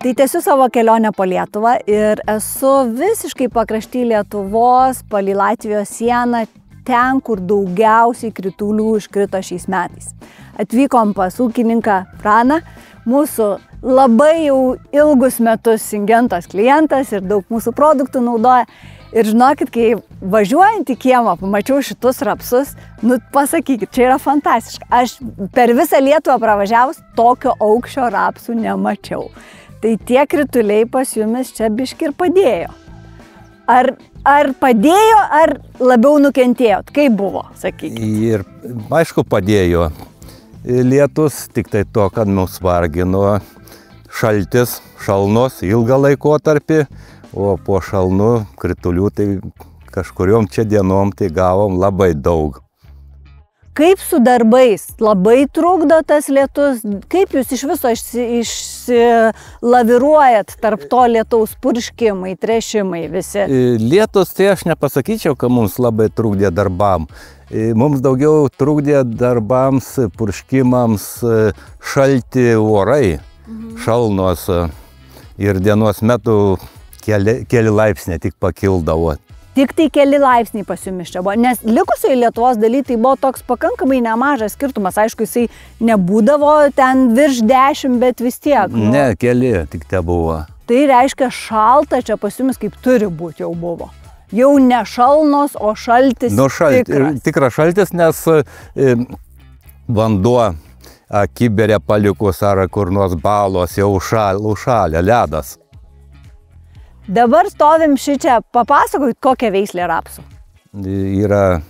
Tai tęsiu savo kelionę po Lietuvą ir esu visiškai pakrašty Lietuvos, palei Latvijos sieną, ten, kur daugiausiai kritulių iškrito šiais metais. Atvykom pas ūkininką Praną, mūsų labai jau ilgus metus Syngentos klientas ir daug mūsų produktų naudoja. Ir žinokit, kai važiuojant į kiemą pamačiau šitus rapsus, pasakykit, čia yra fantastiška. Aš per visą Lietuvą pravažiavus tokio aukščio rapsų nemačiau. Tai tie krituliai pas jumis čia biški ir padėjo. Ar padėjo, ar labiau nukentėjot? Kaip buvo, sakykit? Ir aišku padėjo. Lietus tik tai to, kad mus vargino šaltis, šalnos ilgą laikotarpį, o po šalnų kritulių tai kažkuriom čia dienom tai gavom labai daug. Kaip su darbais? Labai trukdo tas lietus? Kaip jūs iš viso išsilaviruojat tarp to lietaus purškimai, tręšimai visi? Lietus tai aš nepasakyčiau, kad mums labai trukdė darbam. Mums daugiau trukdė darbams, purškimams šalti orai, šalnos ir dienos metu keli laipsniai tik pakildavo. Tik tai keli laipsniai pas jumis čia buvo, nes likusioje Lietuvos daly tai buvo toks pakankamai nemažas skirtumas. Aišku, jisai nebūdavo ten virš 10, bet vis tiek. Ne, keli tik te buvo. Tai reiškia šalta čia pas jumis kaip turi būti jau buvo. Jau ne šalnos, o šaltis tikras. Tikras šaltis, nes vanduo kibirė palikus ar kur nors balos jau užšalė ledas. Dabar stovim šičia, papasakokit, kokią veislę rapsų. Yra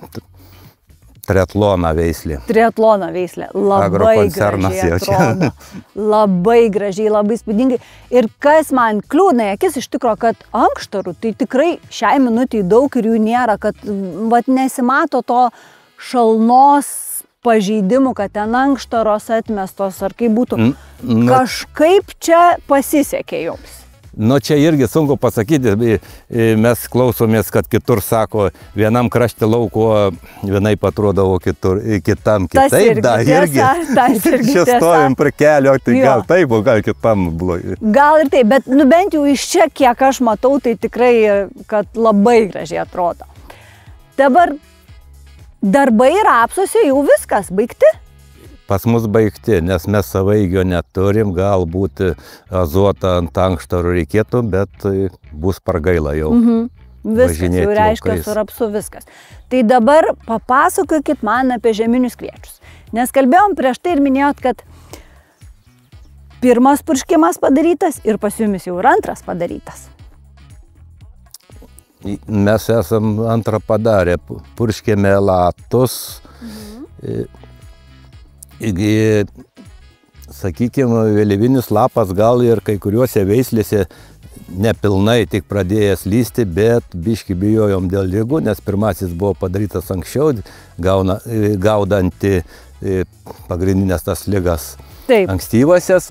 triatlono veislė. Triatlono veislė. Labai gražiai atrodo. Labai gražiai, labai spūdingai. Ir kas man kliūna akis iš tikro, kad ankštarų, tai tikrai šiai minutei daug ir jų nėra, kad nesimato to šalnos pažeidimų, kad ten ankštaros atmestos ar kaip būtų. Kažkaip čia pasisekė jums. Čia irgi sunku pasakyti, mes klausomės, kad kitur sako, vienam krašte lauko vienaip atrodavo, kitam kitaip. Čia stovim prie kelio, tai gal taip, o gal kitam blogai. Gal ir taip, bet bent jau iš čia, kiek aš matau, tai tikrai, kad labai gražiai atrodo. Dabar darbai rapsuose jau viskas baigti? Pas mus baigti, nes mes savaigio neturim, galbūt azotą ant ankštarų reikėtų, bet bus pargaila jau. Viskas, jau reiškia su rapsu viskas. Tai dabar papasakokit man apie žieminius kviečius. Nes kalbėjom prieš tai ir minėjot, kad pirmas purškimas padarytas ir pas jumis jau ir antras padarytas. Mes esam antrą padarę, purškėme latus. Sakykime, vėliavinis lapas gal ir kai kuriuose veislėse nepilnai tik pradėjęs lysti, bet biškį bijojom dėl ligų, nes pirmasis buvo padarytas anksčiau, gaudanti pagrindinės tas ligas ankstyvasias.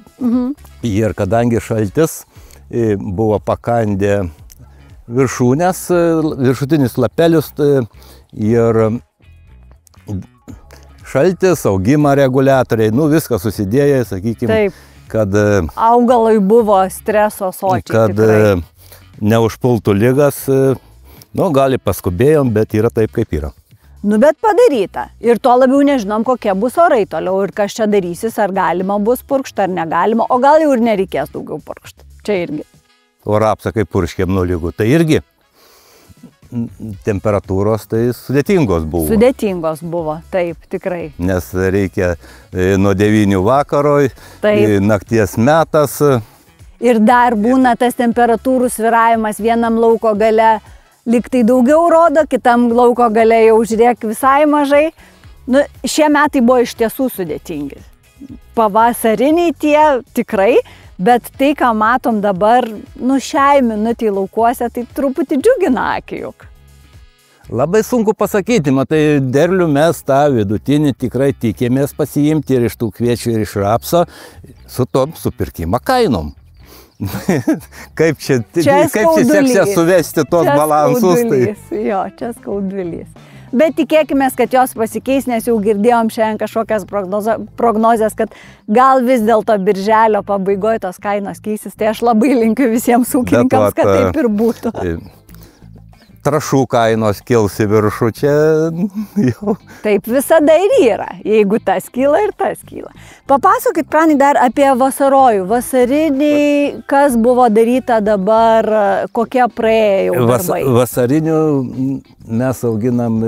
Ir kadangi šaltis buvo pakandę viršutinius lapelius ir šaltis, augimo reguliatoriai, viskas susidėjo, sakykime, kad augalai buvo streso sočiai. Kad neužpultų ligas, gali paskubėjom, bet yra taip, kaip yra. Bet padaryta. Ir tuo labiau nežinom, kokie bus orai toliau ir kas čia darysis, ar galima bus purkšti, ar negalima, o gal jau ir nereikės daugiau purkšti. Čia irgi. O rapsą kaip purškėm nuo ligų, tai irgi temperatūros tai sudėtingos buvo. Sudėtingos buvo, taip, tikrai. Nes reikia nuo 9 vakaro, nakties metas. Ir dar būna tas temperatūrų sviravimas vienam lauko gale lyg tai daugiau rodo, kitam lauko gale jau žiūrėk visai mažai. Šie metai buvo iš tiesų sudėtingi. Pavasariniai tie tikrai, bet tai, ką matom dabar, šiai minutį laukuose, tai truputį džiugina akį juk. Labai sunku pasakyti, matai, derlių mes tą vidutinį tikrai tikėmės pasiimti ir iš tų kviečių ir iš rapso su tom supirkimo kainom. Kaip čia seksia suvesti tos balansus? Jo, čia skaudulys. Bet tikėkime, kad jos pasikeis, nes jau girdėjom šiandien kažkokias prognozes, kad gal vis dėlto birželio pabaigoje tos kainos keisis. Tai aš labai linkiu visiems ūkininkams, kad taip ir būtų. Trašų kainos kils į viršų, čia jau. Taip visada ir yra, jeigu tas kyla ir tas kyla. Papasakokit, Pranai, dar apie vasarojų. Vasariniai, kas buvo daryta dabar, kokie praėjo darbai? Vasarinių mes auginam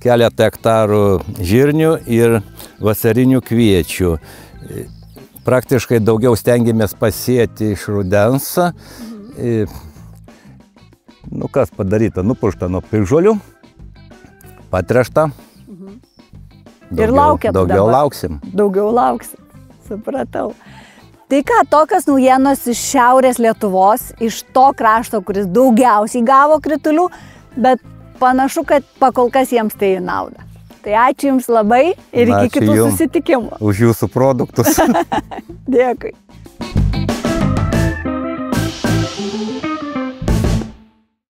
keletą hektarų žirnių ir vasarinių kviečių. Praktiškai daugiau stengiamės pasėti iš rudens. Nu, kas padaryta, nupuršta nuo piktžolių, patrešta. Ir laukiat daugiau dabar. Lauksim. Daugiau lauksim, supratau. Tai ką, tokios naujienos iš šiaurės Lietuvos, iš to krašto, kuris daugiausiai gavo kritulių, bet panašu, kad pakol kas jiems tai į naudą. Tai ačiū Jums labai ir iki kitų susitikimų. Už Jūsų produktus. Dėkui.